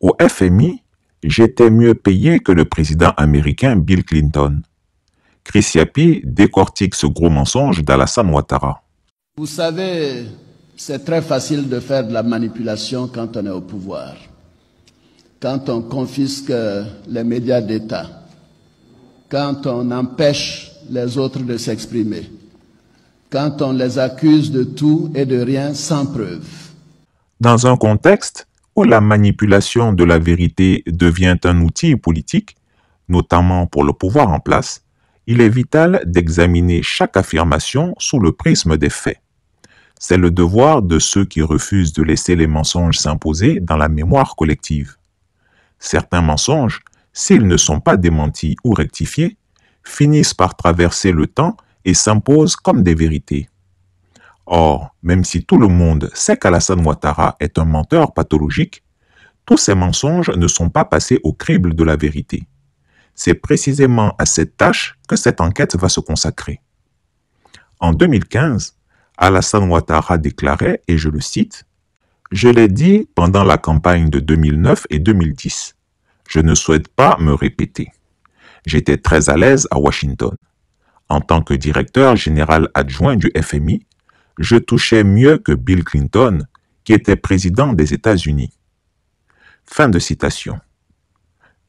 Au FMI, j'étais mieux payé que le président américain Bill Clinton. Chris Yapi décortique ce gros mensonge d'Alassane Ouattara. Vous savez, c'est très facile de faire de la manipulation quand on est au pouvoir. Quand on confisque les médias d'État, quand on empêche les autres de s'exprimer, quand on les accuse de tout et de rien sans preuve. Dans un contexte où la manipulation de la vérité devient un outil politique, notamment pour le pouvoir en place, il est vital d'examiner chaque affirmation sous le prisme des faits. C'est le devoir de ceux qui refusent de laisser les mensonges s'imposer dans la mémoire collective. Certains mensonges, s'ils ne sont pas démentis ou rectifiés, finissent par traverser le temps et s'imposent comme des vérités. Or, même si tout le monde sait qu'Alassane Ouattara est un menteur pathologique, tous ces mensonges ne sont pas passés au crible de la vérité. C'est précisément à cette tâche que cette enquête va se consacrer. En 2015, Alassane Ouattara déclarait, et je le cite, « Je l'ai dit pendant la campagne de 2009 et 2010. Je ne souhaite pas me répéter. J'étais très à l'aise à Washington. En tant que directeur général adjoint du FMI, je touchais mieux que Bill Clinton, qui était président des États-Unis. » Fin de citation.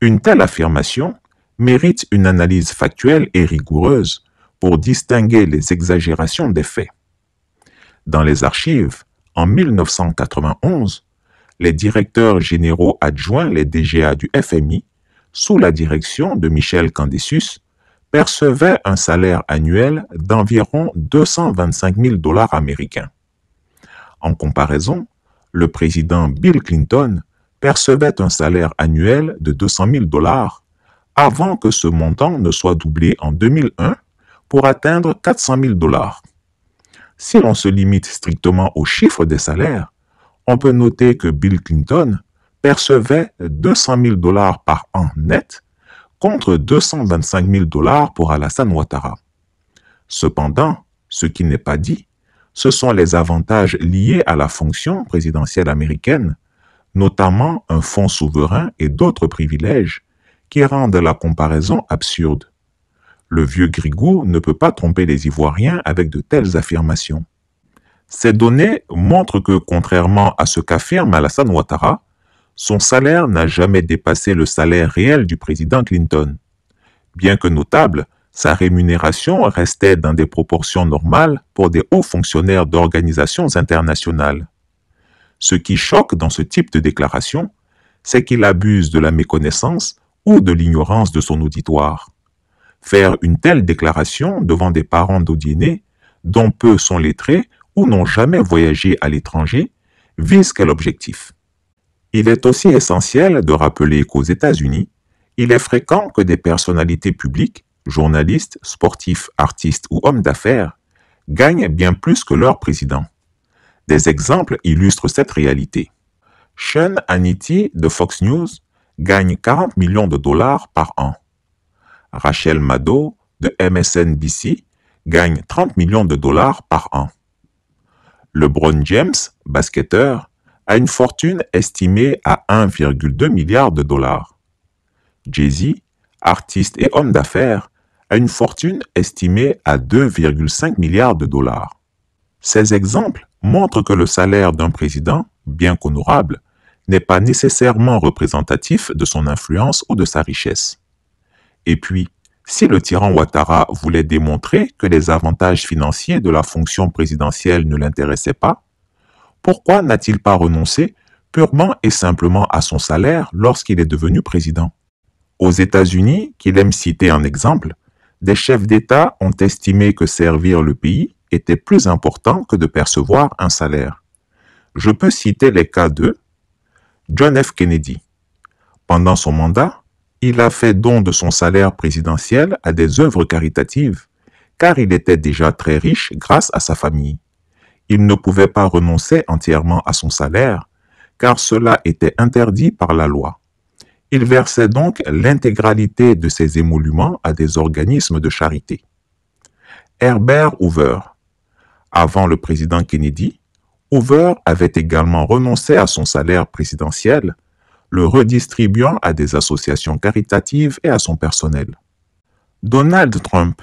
Une telle affirmation mérite une analyse factuelle et rigoureuse pour distinguer les exagérations des faits. Dans les archives, en 1991, les directeurs généraux adjoints, les DGA du FMI, sous la direction de Michel Candesus, percevaient un salaire annuel d'environ 225 000 $ américains. En comparaison, le président Bill Clinton percevait un salaire annuel de 200 000 $ avant que ce montant ne soit doublé en 2001 pour atteindre 400 000 $. Si l'on se limite strictement aux chiffres des salaires, on peut noter que Bill Clinton percevait 200 000 $ par an net contre 225 000 $ pour Alassane Ouattara. Cependant, ce qui n'est pas dit, ce sont les avantages liés à la fonction présidentielle américaine, notamment un fonds souverain et d'autres privilèges qui rendent la comparaison absurde. Le vieux Grigou ne peut pas tromper les Ivoiriens avec de telles affirmations. Ces données montrent que, contrairement à ce qu'affirme Alassane Ouattara, son salaire n'a jamais dépassé le salaire réel du président Clinton. Bien que notable, sa rémunération restait dans des proportions normales pour des hauts fonctionnaires d'organisations internationales. Ce qui choque dans ce type de déclaration, c'est qu'il abuse de la méconnaissance ou de l'ignorance de son auditoire. Faire une telle déclaration devant des parents d'Odiéné, dont peu sont lettrés ou n'ont jamais voyagé à l'étranger, vise quel objectif? Il est aussi essentiel de rappeler qu'aux États-Unis, il est fréquent que des personnalités publiques, journalistes, sportifs, artistes ou hommes d'affaires, gagnent bien plus que leur président. Des exemples illustrent cette réalité. Sean Hannity de Fox News gagne 40 millions de $ par an. Rachel Maddow de MSNBC gagne 30 millions de $ par an. LeBron James, basketteur, a une fortune estimée à 1,2 milliard de $. Jay-Z, artiste et homme d'affaires, a une fortune estimée à 2,5 milliards de $. Ces exemples montrent que le salaire d'un président, bien qu'honorable, n'est pas nécessairement représentatif de son influence ou de sa richesse. Et puis, si le tyran Ouattara voulait démontrer que les avantages financiers de la fonction présidentielle ne l'intéressaient pas, pourquoi n'a-t-il pas renoncé purement et simplement à son salaire lorsqu'il est devenu président? Aux États-Unis, qu'il aime citer en exemple, des chefs d'État ont estimé que servir le pays était plus important que de percevoir un salaire. Je peux citer les cas de John F. Kennedy. Pendant son mandat, il a fait don de son salaire présidentiel à des œuvres caritatives, car il était déjà très riche grâce à sa famille. Il ne pouvait pas renoncer entièrement à son salaire, car cela était interdit par la loi. Il versait donc l'intégralité de ses émoluments à des organismes de charité. Herbert Hoover. Avant le président Kennedy, Hoover avait également renoncé à son salaire présidentiel le redistribuant à des associations caritatives et à son personnel. Donald Trump,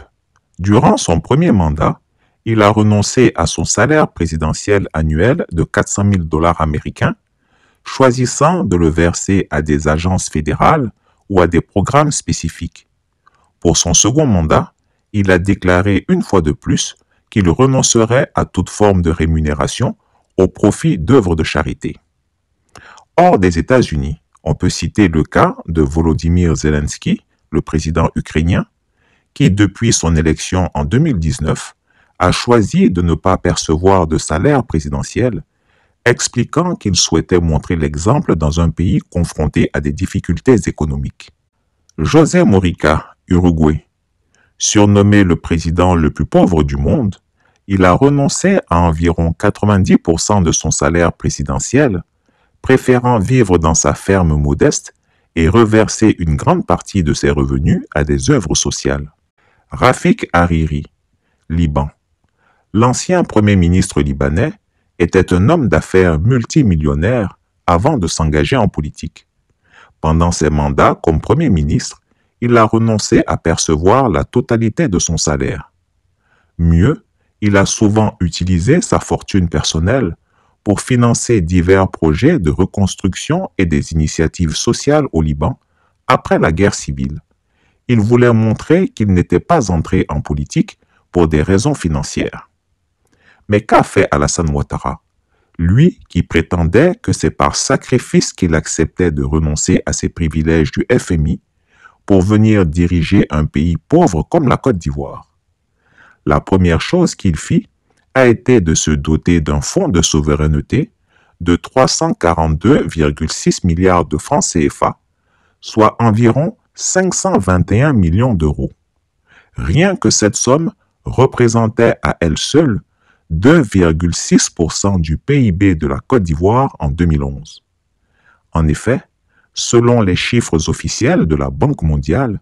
durant son premier mandat, il a renoncé à son salaire présidentiel annuel de 400 000 $ américains, choisissant de le verser à des agences fédérales ou à des programmes spécifiques. Pour son second mandat, il a déclaré une fois de plus qu'il renoncerait à toute forme de rémunération au profit d'œuvres de charité. Hors des États-Unis, on peut citer le cas de Volodymyr Zelensky, le président ukrainien, qui, depuis son élection en 2019, a choisi de ne pas percevoir de salaire présidentiel, expliquant qu'il souhaitait montrer l'exemple dans un pays confronté à des difficultés économiques. José Mujica, Uruguay, surnommé le président le plus pauvre du monde, il a renoncé à environ 90% de son salaire présidentiel, préférant vivre dans sa ferme modeste et reverser une grande partie de ses revenus à des œuvres sociales. Rafik Hariri, Liban. L'ancien premier ministre libanais était un homme d'affaires multimillionnaire avant de s'engager en politique. Pendant ses mandats comme premier ministre, il a renoncé à percevoir la totalité de son salaire. Mieux, il a souvent utilisé sa fortune personnelle pour financer divers projets de reconstruction et des initiatives sociales au Liban après la guerre civile. Il voulait montrer qu'il n'était pas entré en politique pour des raisons financières. Mais qu'a fait Alassane Ouattara, lui qui prétendait que c'est par sacrifice qu'il acceptait de renoncer à ses privilèges du FMI pour venir diriger un pays pauvre comme la Côte d'Ivoire? La première chose qu'il fit a été de se doter d'un fonds de souveraineté de 342,6 milliards de francs CFA, soit environ 521 millions d'euros. Rien que cette somme représentait à elle seule 2,6% du PIB de la Côte d'Ivoire en 2011. En effet, selon les chiffres officiels de la Banque mondiale,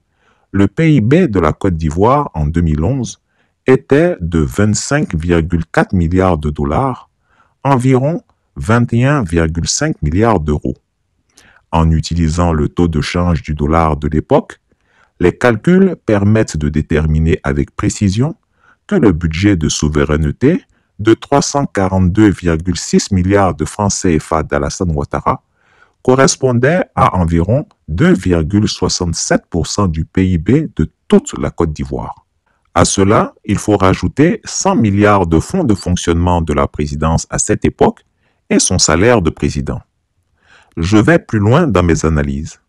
le PIB de la Côte d'Ivoire en 2011 était de 25,4 milliards de dollars, environ 21,5 milliards d'euros. En utilisant le taux de change du dollar de l'époque, les calculs permettent de déterminer avec précision que le budget de souveraineté de 342,6 milliards de francs CFA d'Alassane Ouattara correspondait à environ 2,67% du PIB de toute la Côte d'Ivoire. À cela, il faut rajouter 100 milliards de fonds de fonctionnement de la présidence à cette époque et son salaire de président. Je vais plus loin dans mes analyses.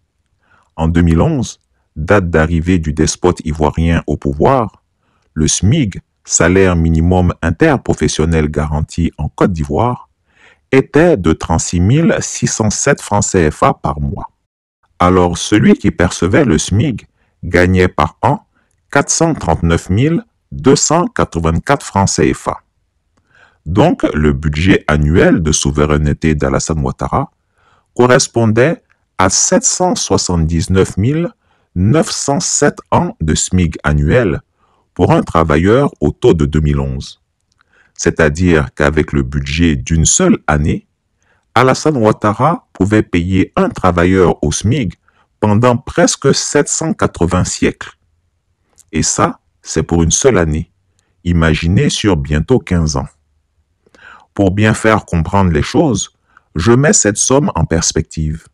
En 2011, date d'arrivée du despote ivoirien au pouvoir, le SMIG, salaire minimum interprofessionnel garanti en Côte d'Ivoire, était de 36 607 francs CFA par mois. Alors celui qui percevait le SMIG gagnait par an 439 284 francs CFA. Donc, le budget annuel de souveraineté d'Alassane Ouattara correspondait à 779 907 ans de SMIG annuel pour un travailleur au taux de 2011. C'est-à-dire qu'avec le budget d'une seule année, Alassane Ouattara pouvait payer un travailleur au SMIG pendant presque 780 siècles. Et ça, c'est pour une seule année. Imaginez sur bientôt 15 ans. Pour bien faire comprendre les choses, je mets cette somme en perspective.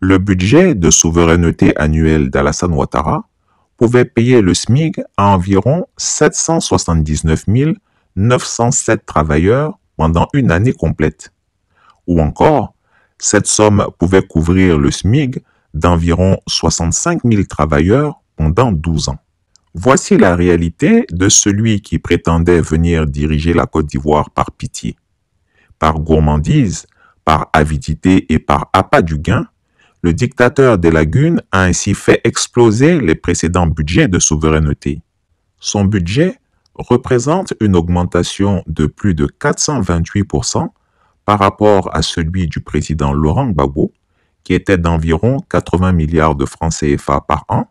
Le budget de souveraineté annuel d'Alassane Ouattara pouvait payer le SMIG à environ 779 907 travailleurs pendant une année complète. Ou encore, cette somme pouvait couvrir le SMIG d'environ 65 000 travailleurs pendant 12 ans. Voici la réalité de celui qui prétendait venir diriger la Côte d'Ivoire par pitié. Par gourmandise, par avidité et par appât du gain, le dictateur des lagunes a ainsi fait exploser les précédents budgets de souveraineté. Son budget représente une augmentation de plus de 428% par rapport à celui du président Laurent Gbagbo, qui était d'environ 80 milliards de francs CFA par an,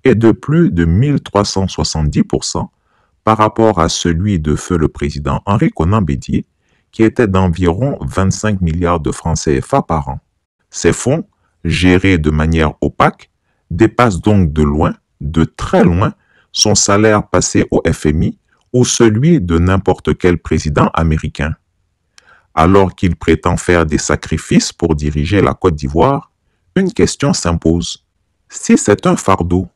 et de plus de 1370% par rapport à celui de feu le président Henri Konan Bédié, qui était d'environ 25 milliards de francs CFA par an. Ces fonds, géré de manière opaque, dépasse donc de loin, de très loin, son salaire passé au FMI ou celui de n'importe quel président américain. Alors qu'il prétend faire des sacrifices pour diriger la Côte d'Ivoire, une question s'impose. Si c'est un fardeau,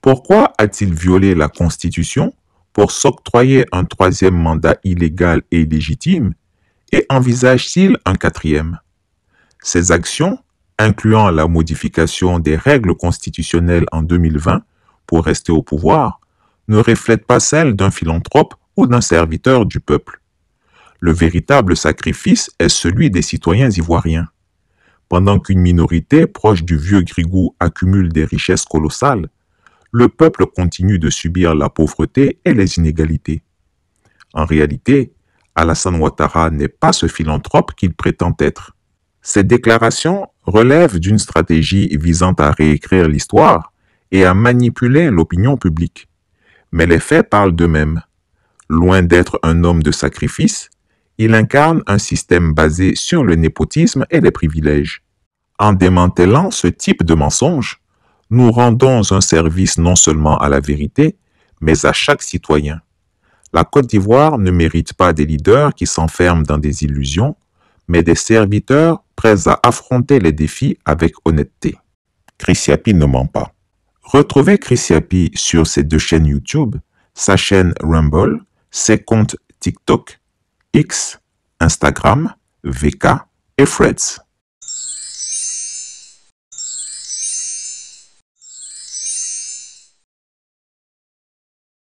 pourquoi a-t-il violé la Constitution pour s'octroyer un troisième mandat illégal et illégitime et envisage-t-il un quatrième? Ces actions, incluant la modification des règles constitutionnelles en 2020 pour rester au pouvoir, ne reflètent pas celles d'un philanthrope ou d'un serviteur du peuple. Le véritable sacrifice est celui des citoyens ivoiriens. Pendant qu'une minorité proche du vieux Grigou accumule des richesses colossales, le peuple continue de subir la pauvreté et les inégalités. En réalité, Alassane Ouattara n'est pas ce philanthrope qu'il prétend être. Ces déclarations relèvent d'une stratégie visant à réécrire l'histoire et à manipuler l'opinion publique. Mais les faits parlent d'eux-mêmes. Loin d'être un homme de sacrifice, il incarne un système basé sur le népotisme et les privilèges. En démantelant ce type de mensonge, nous rendons un service non seulement à la vérité, mais à chaque citoyen. La Côte d'Ivoire ne mérite pas des leaders qui s'enferment dans des illusions, mais des serviteurs prêts à affronter les défis avec honnêteté. Chris Yapi ne ment pas. Retrouvez Chris Yapi sur ses deux chaînes YouTube, sa chaîne Rumble, ses comptes TikTok, X, Instagram, VK et Threads.